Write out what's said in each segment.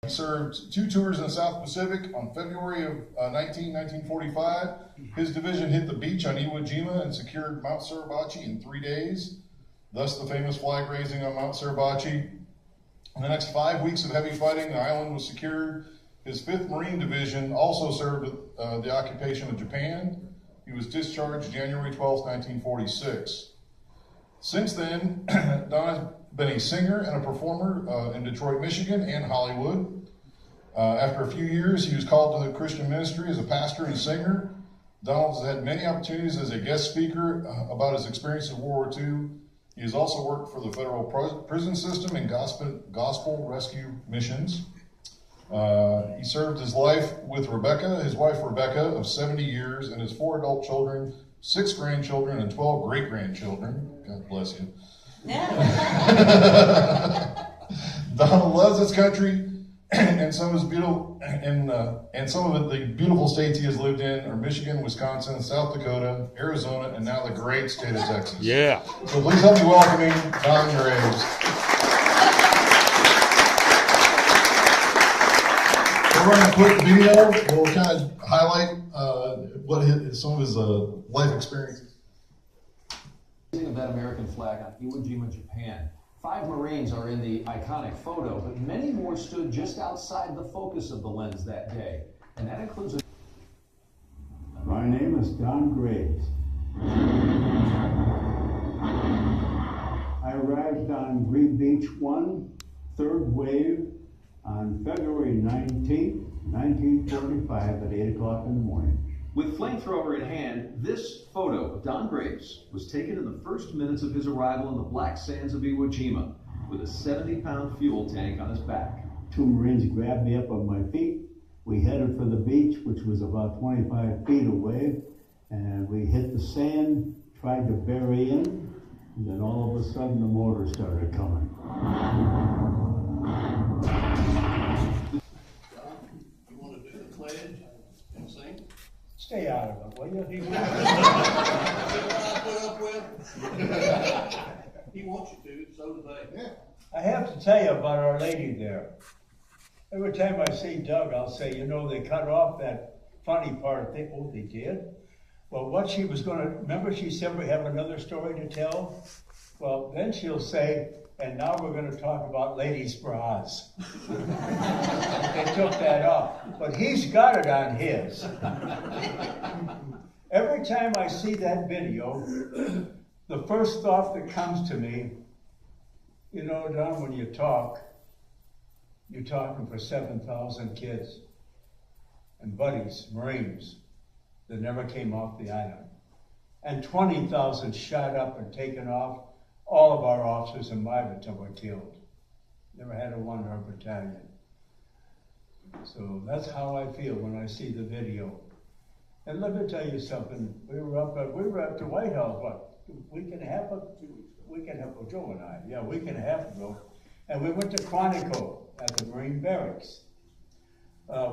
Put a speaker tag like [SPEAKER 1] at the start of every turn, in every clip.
[SPEAKER 1] He served 2 tours in the South Pacific. On February of 1945, his division hit the beach on Iwo Jima and secured Mount Suribachi in 3 days, thus the famous flag raising on Mount Suribachi. In the next 5 weeks of heavy fighting, the island was secured. His 5th Marine Division also served the occupation of Japan. He was discharged January 12, 1946. Since then, Don has been a singer and a performer in Detroit, Michigan and Hollywood. After a few years, he was called to the Christian ministry as a pastor and singer. Donald has had many opportunities as a guest speaker about his experience in World War II. He has also worked for the federal prison system and gospel rescue missions. He served his life with Rebecca, his wife Rebecca, of 70 years, and his 4 adult children, 6 grandchildren, and 12 great-grandchildren. God bless you. Donald loves his country, and some of the beautiful states he has lived in are Michigan, Wisconsin, South Dakota, Arizona, and now the great state of Texas.
[SPEAKER 2] Yeah.
[SPEAKER 1] So please help me welcoming Don Graves. We're running a quick video. We'll kind of highlight some of his life experiences.
[SPEAKER 3] Of that American flag on Iwo Jima, Japan. 5 Marines are in the iconic photo, but many more stood just outside the focus of the lens that day. And that includes
[SPEAKER 4] My name is Don Graves. I arrived on Green Beach 1, 3rd wave, on February 19th, 1945 at 8 o'clock in the morning.
[SPEAKER 3] With flamethrower in hand, this photo of Don Graves was taken in the first minutes of his arrival in the black sands of Iwo Jima with a 70-pound fuel tank on his back.
[SPEAKER 4] 2 Marines grabbed me up on my feet. We headed for the beach, which was about 25 feet away, and we hit the sand, tried to bury in, and then all of a sudden the motor started coming.
[SPEAKER 5] You want to do the pledge and sing?
[SPEAKER 6] Stay out of it, will you?
[SPEAKER 5] See what I put up with? He wants you to, so do they. Yeah.
[SPEAKER 6] I have to tell you about Our Lady there. Every time I see Doug, I'll say, you know, they cut off that funny part. Oh, they did? Well, what she was going to, remember she said we have another story to tell? Well, then she'll say, and now we're going to talk about ladies' bras. They took that off. But he's got it on his. Every time I see that video, the first thought that comes to me, you know, Don, when you talk, you're talking for 7,000 kids and buddies, Marines, that never came off the island. And 20,000 shot up and taken off. All of our officers in my battalion were killed. Never had a one in our battalion. So that's how I feel when I see the video. And let me tell you something. We were at the White House, what, a week and a half ago, Joe and I, yeah, a week and a half ago. And we went to Quantico at the Marine Barracks.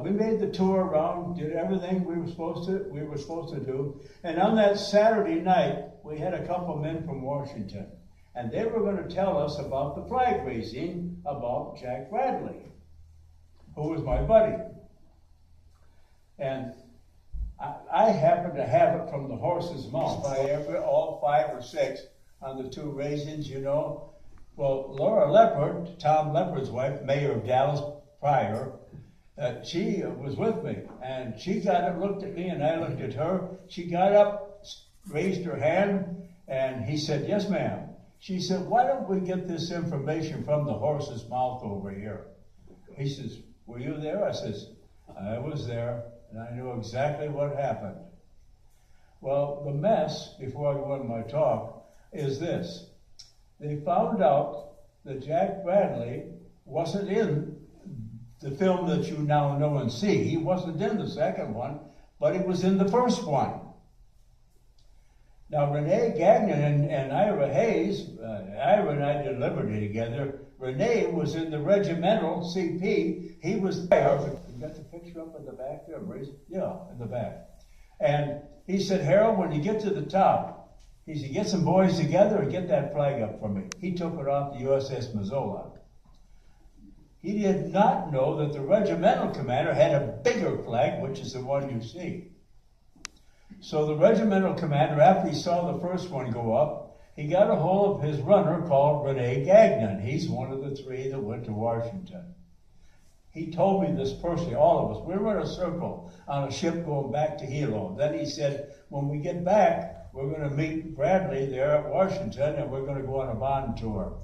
[SPEAKER 6] We made the tour around, did everything we were supposed to do. And on that Saturday night, we had a couple men from Washington. And they were going to tell us about the flag raising about Jack Bradley, who was my buddy. And I happened to have it from the horse's mouth. All 5 or 6 on the 2 raisins, you know. Well, Laura Leppard, Tom Leppard's wife, mayor of Dallas prior, she was with me. And she got up, looked at me, and I looked at her. She got up, raised her hand, and he said, yes, ma'am. She said, why don't we get this information from the horse's mouth over here? He says, were you there? I says, I was there, and I knew exactly what happened. Well, the mess, before I go on my talk, is this. They found out that Jack Bradley wasn't in the film that you now know and see. He wasn't in the second one, but he was in the first one. Now, Renee Gagnon and Ira Hayes, Ira and I did Liberty together. Renee was in the regimental CP. He was there. You got the picture up in the back there? Yeah, in the back. And he said, Harold, when you get to the top, he said, get some boys together and get that flag up for me. He took it off the USS Missoula. He did not know that the regimental commander had a bigger flag, which is the one you see. So the regimental commander, after he saw the first one go up, he got a hold of his runner called Rene Gagnon. He's one of the three that went to Washington. He told me this personally, all of us. We were in a circle on a ship going back to Hilo. Then he said, when we get back, we're going to meet Bradley there at Washington, and we're going to go on a bond tour.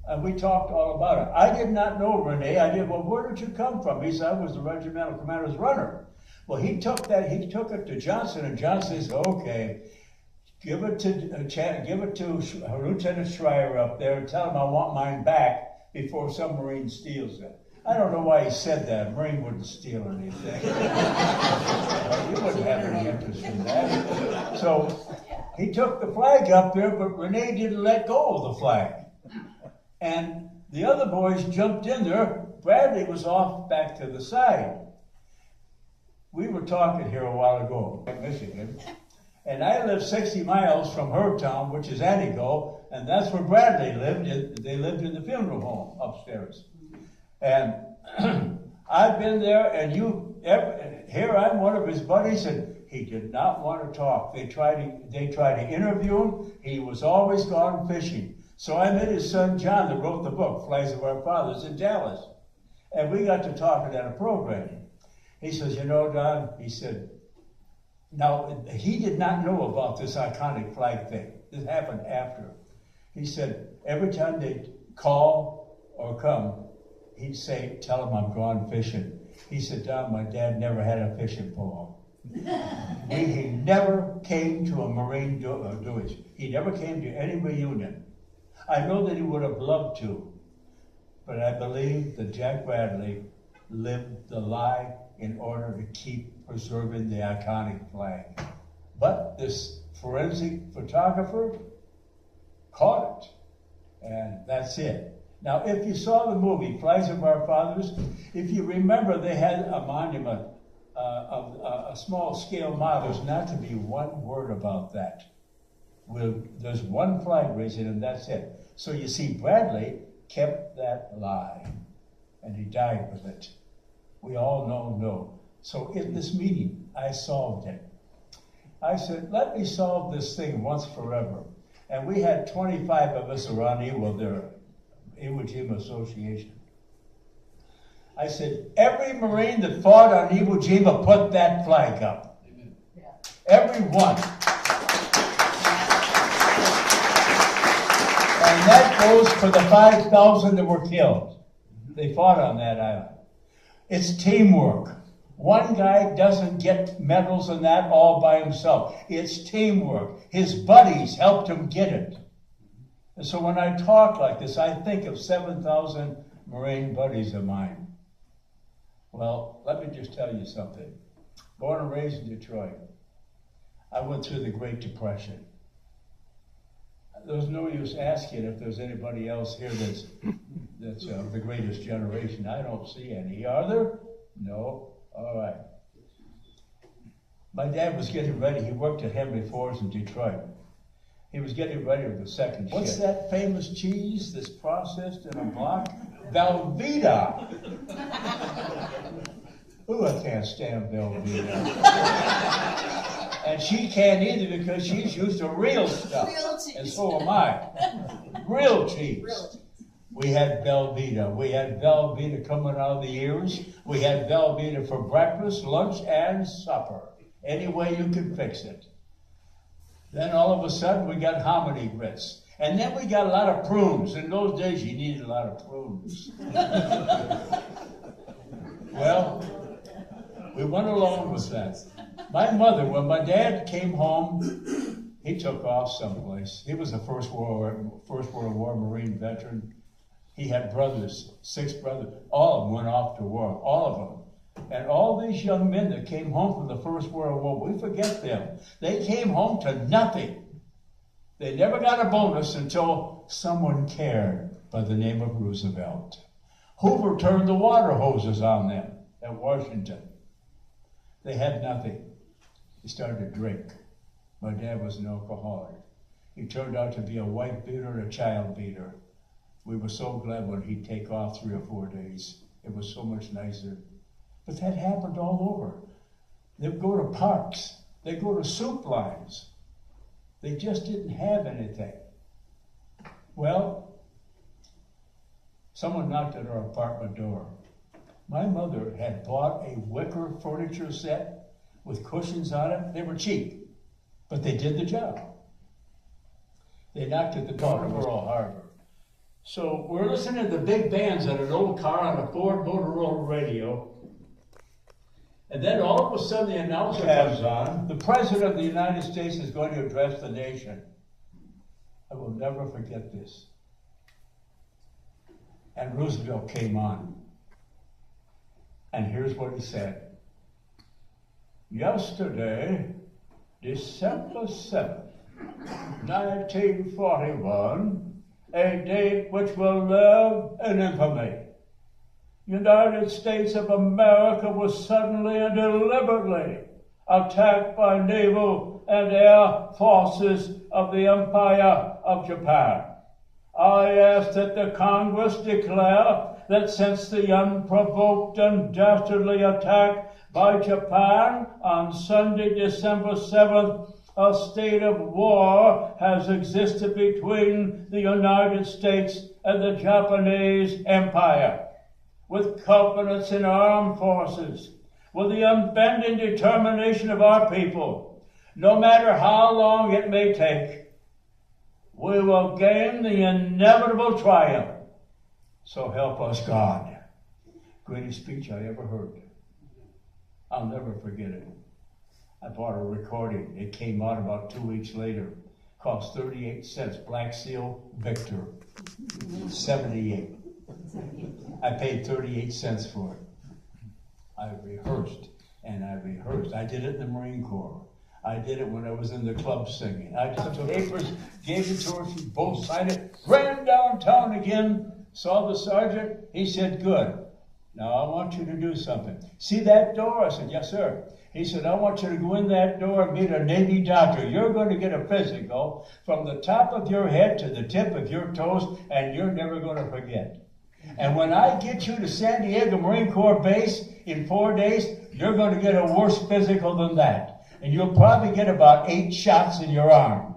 [SPEAKER 6] And we talked all about it. I did not know Rene. I did, well, where did you come from? He said, I was the regimental commander's runner. Well, he took it to Johnson, and Johnson said, okay, give it to Lieutenant Schreier up there and tell him I want mine back before some Marine steals it. I don't know why he said that. A Marine wouldn't steal anything. You wouldn't have any interest in that. So he took the flag up there, but Rene didn't let go of the flag. And the other boys jumped in there. Bradley was off back to the side. We were talking here a while ago in Michigan, and I lived 60 miles from Hertown, which is Antigo, and that's where Bradley lived. They lived in the funeral home upstairs. And I've been there, and here I'm one of his buddies, and he did not want to talk. They tried to interview him. He was always gone fishing. So I met his son John that wrote the book, Flags of Our Fathers, in Dallas. And we got to talking at a program. He says, you know, Don, he said, now, he did not know about this iconic flag thing. This happened after. He said, every time they'd call or come, he'd say, tell them I'm gone fishing. He said, Don, my dad never had a fishing pole. He never came to a Marine doings. He never came to any reunion. I know that he would have loved to, but I believe that Jack Bradley lived the lie in order to keep preserving the iconic flag. But this forensic photographer caught it, and that's it. Now, if you saw the movie, Flags of Our Fathers, if you remember, they had a monument of a small-scale model. There's not to be one word about that. There's one flag raising, and that's it. So you see, Bradley kept that lie, and he died with it. We all know no. So in this meeting, I solved it. I said, let me solve this thing once forever. And we had 25 of us around Iwo Jima Association. I said, every Marine that fought on Iwo Jima put that flag up. Amen. Yeah. Every one. And that goes for the 5,000 that were killed. They fought on that island. It's teamwork. One guy doesn't get medals in that all by himself. It's teamwork. His buddies helped him get it. And so when I talk like this, I think of 7,000 Marine buddies of mine. Well, let me just tell you something. Born and raised in Detroit, I went through the Great Depression. There's no use asking if there's anybody else here that's the greatest generation. I don't see any. Are there? No? All right. My dad was getting ready. He worked at Henry Ford's in Detroit. He was getting ready for the second shift. What's that famous cheese that's processed in a block? Velveeta. Ooh, I can't stand Velveeta. And she can't either because she's used to real stuff. Real cheese. And so am I. Real cheese. Real cheese. We had Velveeta. We had Velveeta coming out of the ears. We had Velveeta for breakfast, lunch, and supper. Any way you could fix it. Then all of a sudden we got hominy grits. And then we got a lot of prunes. In those days you needed a lot of prunes. Well, we went along with that. My mother, when my dad came home, he took off someplace. He was a First World War Marine veteran. He had brothers, 6 brothers. All of them went off to war, all of them. And all these young men that came home from the First World War, we forget them. They came home to nothing. They never got a bonus until someone cared by the name of Roosevelt. Hoover turned the water hoses on them at Washington. They had nothing. They started to drink. My dad was an alcoholic. He turned out to be a wife beater and a child beater. We were so glad when he'd take off 3 or 4 days. It was so much nicer. But that happened all over. They'd go to parks. They'd go to soup lines. They just didn't have anything. Well, someone knocked at our apartment door. My mother had bought a wicker furniture set with cushions on it. They were cheap, but they did the job. They knocked at the door of Pearl Harbor. So we're listening to the big bands on an old car on a Ford Motorola radio. And then all of a sudden the announcer comes on. The President of the United States is going to address the nation. I will never forget this. And Roosevelt came on. And here's what he said. Yesterday, December 7th, 1941, a date which will live in infamy. United States of America was suddenly and deliberately attacked by naval and air forces of the Empire of Japan. I ask that the Congress declare that since the unprovoked and dastardly attack by Japan on Sunday, December 7th, a state of war has existed between the United States and the Japanese Empire. With confidence in our armed forces, with the unbending determination of our people, no matter how long it may take, we will gain the inevitable triumph. So help us God. Greatest speech I ever heard. I'll never forget it. I bought a recording. It came out about 2 weeks later. Cost 38 cents. Black Seal, Victor. 78. I paid 38 cents for it. I rehearsed and I rehearsed. I did it in the Marine Corps. I did it when I was in the club singing. I just took papers, gave it to her, she both signed it, ran downtown again, saw the sergeant. He said, good. Now I want you to do something. See that door? I said, yes, sir. He said, I want you to go in that door and meet a Navy doctor. You're going to get a physical from the top of your head to the tip of your toes, and you're never going to forget. And when I get you to San Diego Marine Corps Base in 4 days, you're going to get a worse physical than that. And you'll probably get about 8 shots in your arm.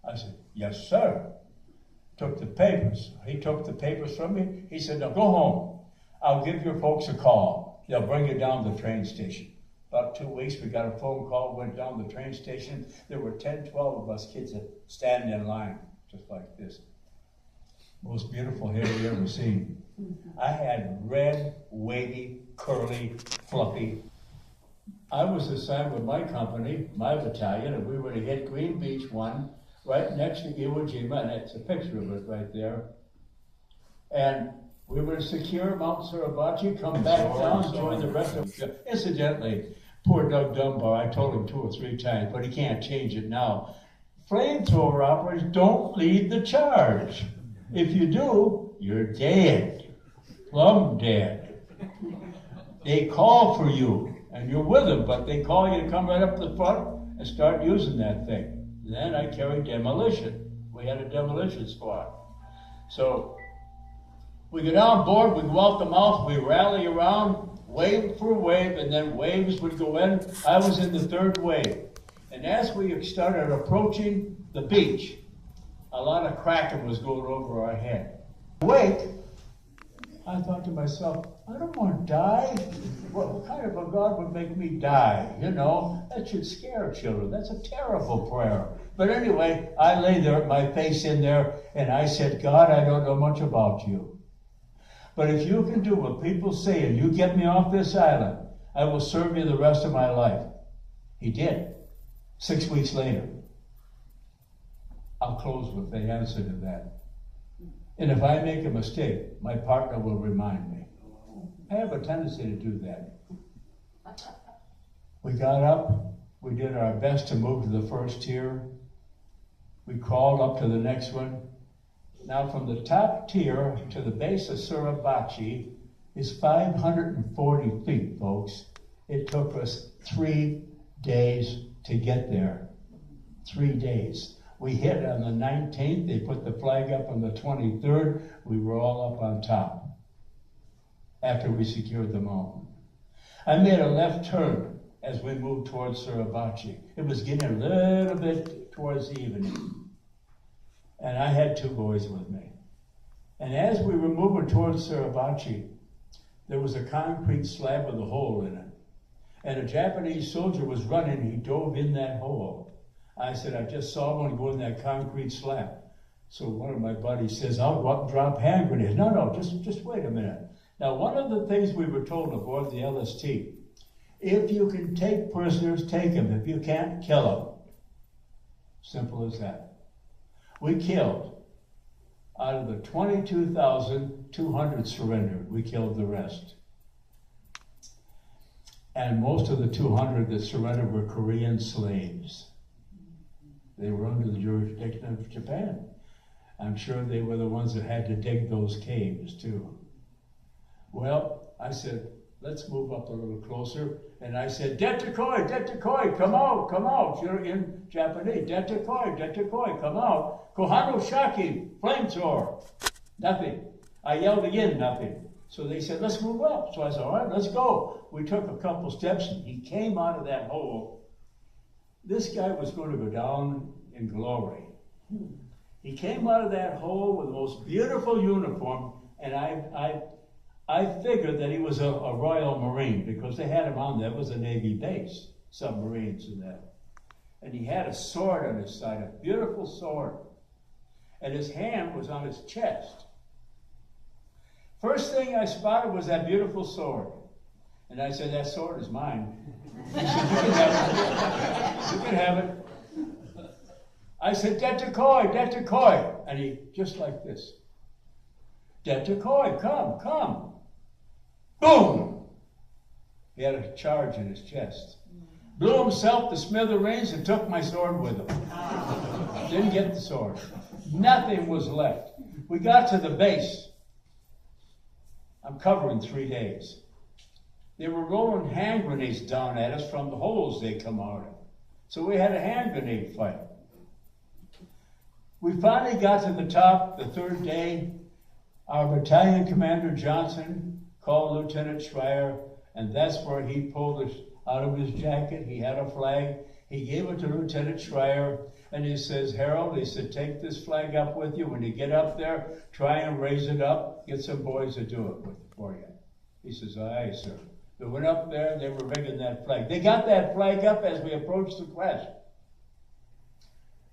[SPEAKER 6] I said, yes, sir. Took the papers. He took the papers from me. He said, now go home. I'll give your folks a call. They'll bring you down to the train station. About 2 weeks, we got a phone call, went down to the train station. There were 10, 12 of us kids that stand in line, just like this. Most beautiful hair you ever seen. I had red, wavy, curly, fluffy. I was assigned with my company, my battalion, and we were to hit Green Beach 1, right next to Iwo Jima, and it's a picture of it right there. And we were to secure Mount Suribachi, come back down, join the rest of it. Incidentally, poor Doug Dunbar, I told him 2 or 3 times, but he can't change it now. Flamethrower operators don't lead the charge. If you do, you're dead. Plumb dead. They call for you, and you're with them, but they call you to come right up the front and start using that thing. Then I carried demolition. We had a demolition squad. So we go down board, we go out the mouth, we rally around, wave for wave, and then waves would go in. I was in the 3rd wave. And as we started approaching the beach, a lot of cracking was going over our head. Wake, I thought to myself, I don't want to die. What kind of a God would make me die? You know, that should scare children. That's a terrible prayer. But anyway, I lay there, my face in there, and I said, God, I don't know much about you. But if you can do what people say and you get me off this island, I will serve you the rest of my life. He did. 6 weeks later. I'll close with the answer to that. And if I make a mistake, my partner will remind me. I have a tendency to do that. We got up. We did our best to move to the first tier. We crawled up to the next one. Now from the top tier to the base of Suribachi is 540 feet, folks. It took us 3 days to get there. 3 days. We hit on the 19th, they put the flag up on the 23rd, we were all up on top after we secured the mountain. I made a left turn as we moved towards Suribachi. It was getting a little bit towards the evening, and I had 2 boys with me. And as we were moving towards Suribachi, there was a concrete slab with a hole in it. And a Japanese soldier was running, he dove in that hole. I said, I just saw one go in that concrete slab. So one of my buddies says, I'll go up and drop hand grenades. No, just wait a minute. Now, one of the things we were told aboard the LST, if you can take prisoners, take them. If you can't, kill them. Simple as that. We killed. Out of the 22,200 surrendered, we killed the rest. And most of the 200 that surrendered were Korean slaves. They were under the jurisdiction of Japan. I'm sure they were the ones that had to dig those caves too. Well, I said, let's move up a little closer. And I said, Detekoi, come out. You're in Japanese. Detekoi, come out. Kohano Shaki, flamethrower. Nothing. I yelled again, nothing. So they said, let's move up. So I said, all right, let's go. We took a couple steps and he came out of that hole. This guy was going to go down in glory. He came out of that hole with the most beautiful uniform, and I figured that he was a Royal Marine because they had him on there. It was a Navy base, submarines and that. And he had a sword on his side, a beautiful sword. And his hand was on his chest. First thing I spotted was that beautiful sword. And I said, that sword is mine. He said, you can have it. You can have it. I said, Detekoi. And he, just like this. Detekoi, come. Boom! He had a charge in his chest. Blew himself to smithereens and took my sword with him. Didn't get the sword. Nothing was left. We got to the base. I'm covering 3 days. They were rolling hand grenades down at us from the holes they come out of. So we had a hand grenade fight. We finally got to the top the 3rd day. Our battalion commander, Johnson, called Lieutenant Schreier, and that's where he pulled it out of his jacket. He had a flag. He gave it to Lieutenant Schreier, and he says, Harold, he said, take this flag up with you. When you get up there, try and raise it up. Get some boys to do it for you. He says, aye, sir. They went up there, they were rigging that flag. They got that flag up as we approached the crest.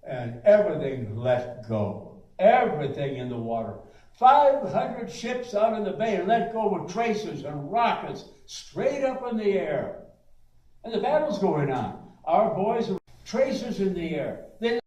[SPEAKER 6] And everything let go. Everything in the water. 500 ships out in the bay let go with tracers and rockets straight up in the air. And the battle's going on. Our boys are tracers in the air.